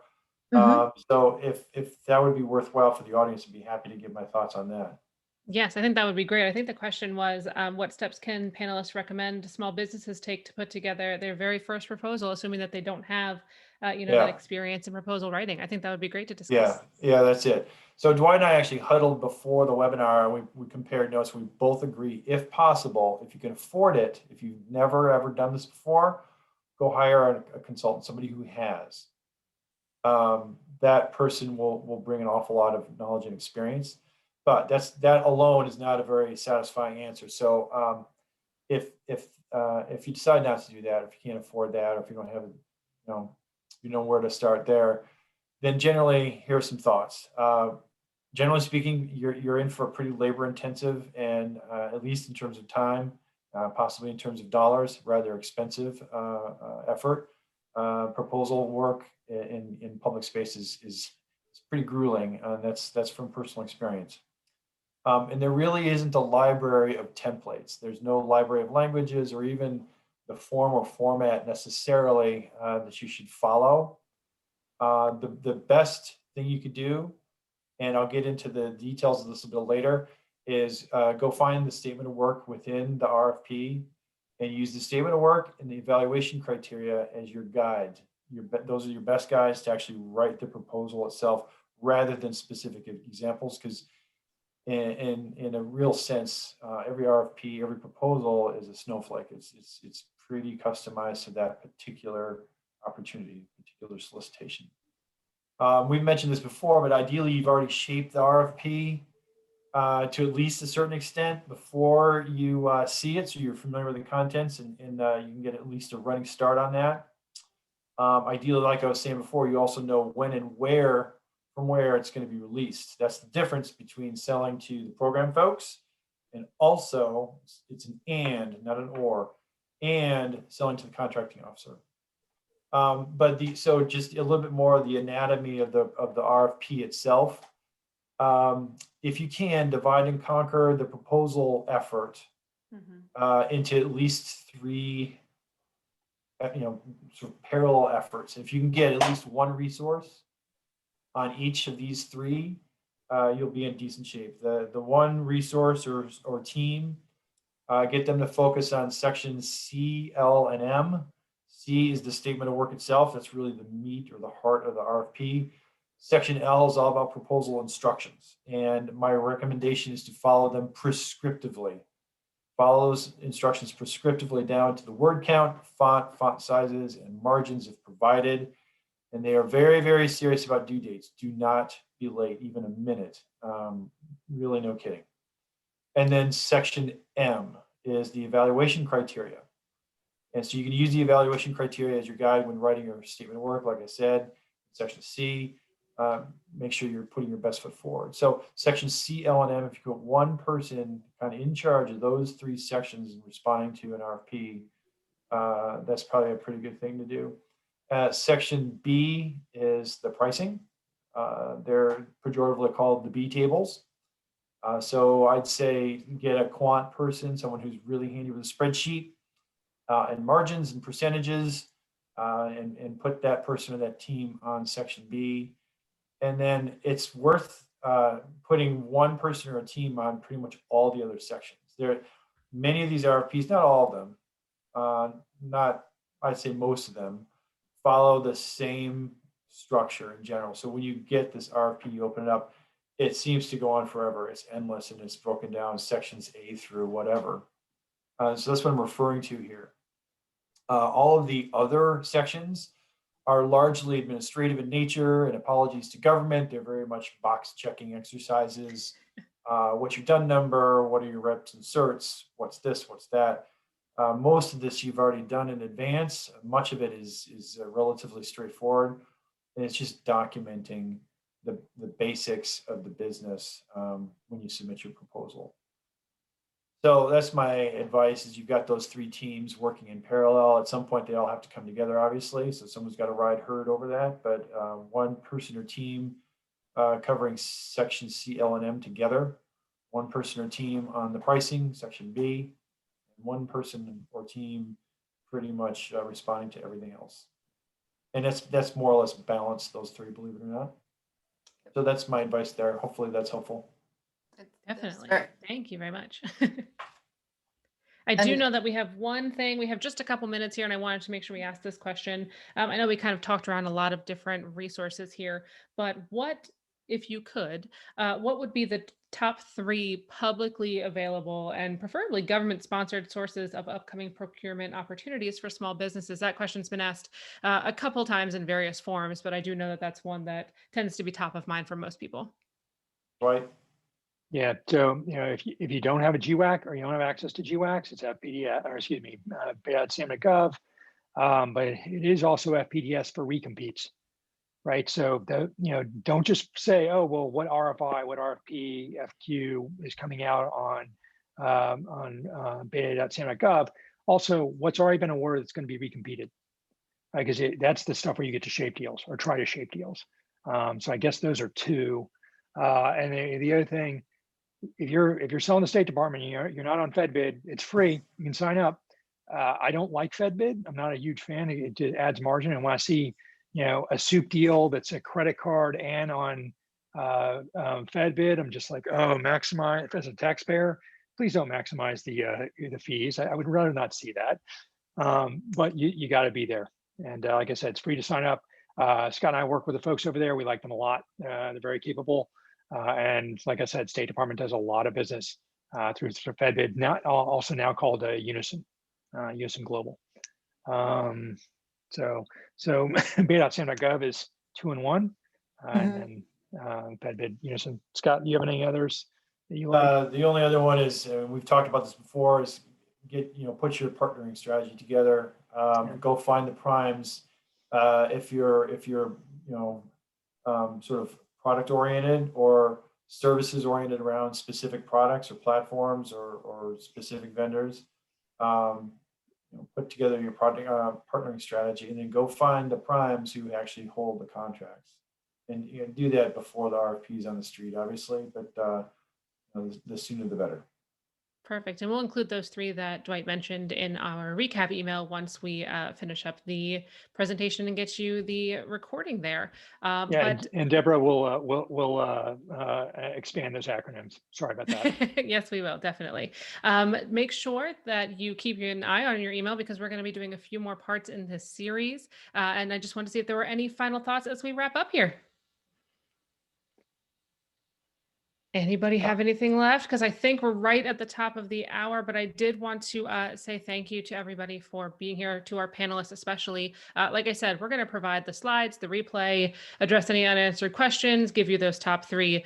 So if that would be worthwhile for the audience, I'd be happy to give my thoughts on that. Yes, I think that would be great. I think the question was, what steps can panelists recommend small businesses take to put together their very first proposal, assuming that they don't have, that experience in proposal writing? I think that would be great to discuss. Yeah, that's it. So Dwight and I actually huddled before the webinar. We compared notes. We both agree, if possible, if you can afford it, if you've never ever done this before, go hire a consultant, somebody who has. That person will bring an awful lot of knowledge and experience. But that alone is not a very satisfying answer. So if you decide not to do that, if you can't afford that, or if you don't have, where to start there, then generally here are some thoughts. Generally speaking, you're in for a pretty labor-intensive and at least in terms of time, possibly in terms of dollars, rather expensive effort. Proposal work in public spaces is pretty grueling. That's from personal experience. And there really isn't a library of templates. There's no library of languages or even the form or format necessarily that you should follow. The best thing you could do, and I'll get into the details of this a bit later, is go find the statement of work within the RFP and use the statement of work and the evaluation criteria as your guide. Those are your best guides to actually write the proposal itself rather than specific examples, because in a real sense, every RFP, every proposal is a snowflake. It's pretty customized to that particular opportunity, particular solicitation. We've mentioned this before, but ideally you've already shaped the RFP to at least a certain extent before you see it, so you're familiar with the contents and you can get at least a running start on that. Ideally, like I was saying before, you also know when and where it's going to be released. That's the difference between selling to the program folks and also, it's an and, not an or, and selling to the contracting officer. So just a little bit more of the anatomy of the RFP itself. If you can, divide and conquer the proposal effort into at least three, sort of parallel efforts. If you can get at least one resource on each of these three, you'll be in decent shape. The one resource or team, get them to focus on sections C, L, and M. C is the statement of work itself. That's really the meat or the heart of the RFP. Section L is all about proposal instructions. And my recommendation is to follow them prescriptively. Follow those instructions prescriptively down to the word count, font sizes, and margins if provided. And they are very, very serious about due dates. Do not be late, even a minute. Really, no kidding. And then section M is the evaluation criteria. And so you can use the evaluation criteria as your guide when writing your statement of work. Like I said, section C, make sure you're putting your best foot forward. So section C, L, and M, if you put one person kind of in charge of those three sections and responding to an RFP, that's probably a pretty good thing to do. Section B is the pricing. They're pejoratively called the B tables. So I'd say get a quant person, someone who's really handy with a spreadsheet and margins and percentages, and put that person or that team on section B. And then it's worth putting one person or a team on pretty much all the other sections. Many of these RFPs, not all of them, not, I'd say most of them, follow the same structure in general. So when you get this RFP, you open it up, it seems to go on forever. It's endless and it's broken down sections A through whatever. So that's what I'm referring to here. All of the other sections are largely administrative in nature, and apologies to government. They're very much box checking exercises. What's your done number? What are your reps and certs? What's this? What's that? Most of this you've already done in advance. Much of it is relatively straightforward, and it's just documenting the basics of the business when you submit your proposal. So that's my advice: is you've got those three teams working in parallel. At some point, they all have to come together, obviously. So someone's got to ride herd over that. But one person or team covering section C, L, and M together. One person or team on the pricing, section B. And one person or team pretty much responding to everything else. And that's more or less balanced, those three, believe it or not. So that's my advice there. Hopefully that's helpful. Definitely. Thank you very much. I do know that we have one thing. We have just a couple minutes here, and I wanted to make sure we ask this question. I know we kind of talked around a lot of different resources here, but what, if you could, what would be the top 3 publicly available and preferably government-sponsored sources of upcoming procurement opportunities for small businesses? That question's been asked a couple times in various forms, but I do know that that's one that tends to be top of mind for most people. Right. Yeah, so if you don't have a GWAC or you don't have access to GWACs, it's FPDS, or excuse me, BAD-SAM.gov, but it is also FPDS for recompetes, right? So don't just say, oh well, what RFI, what RFP, FQ is coming out on beta.sam.gov. Also, what's already been awarded that's going to be recompeted, right? Because that's the stuff where you get to shape deals or try to shape deals. So I guess those are 2. And the other thing, if you're selling the State Department, you're not on FedBid, it's free. You can sign up. I don't like FedBid. I'm not a huge fan. It adds margin. And when I see a soup deal that's a credit card and on FedBid, I'm just like, oh, maximize. As a taxpayer, please don't maximize the fees. I would rather not see that. But you got to be there. And like I said, it's free to sign up. Scott and I work with the folks over there. We like them a lot. They're very capable. And like I said, State Department does a lot of business through FedBid, also now called Unison Global. So beta.sam.gov is 2 and 1, and then FedBid, Unison. Scott, do you have any others that you like? The only other one is, we've talked about this before, is put your partnering strategy together. Go find the primes. If you're sort of product oriented or services oriented around specific products or platforms or specific vendors, put together your partnering strategy, and then go find the primes who actually hold the contracts, and do that before the RFPs on the street, obviously, but the sooner the better. Perfect. And we'll include those 3 that Dwight mentioned in our recap email once we finish up the presentation and get you the recording there. And Deborah will expand those acronyms. Sorry about that. Yes, we will, definitely. Make sure that you keep an eye on your email, because we're going to be doing a few more parts in this series. And I just want to see if there were any final thoughts as we wrap up here. Anybody have anything left? Because I think we're right at the top of the hour, but I did want to say thank you to everybody for being here, to our panelists especially. Like I said, we're going to provide the slides, the replay, address any unanswered questions, give you those top 3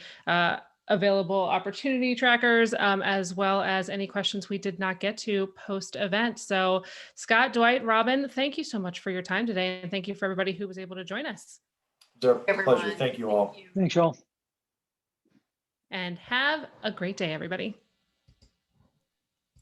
available opportunity trackers, as well as any questions we did not get to post-event. So Scott, Dwight, Robin, thank you so much for your time today, and thank you for everybody who was able to join us. It's our pleasure. Thank you all. Thanks, y'all. And have a great day, everybody.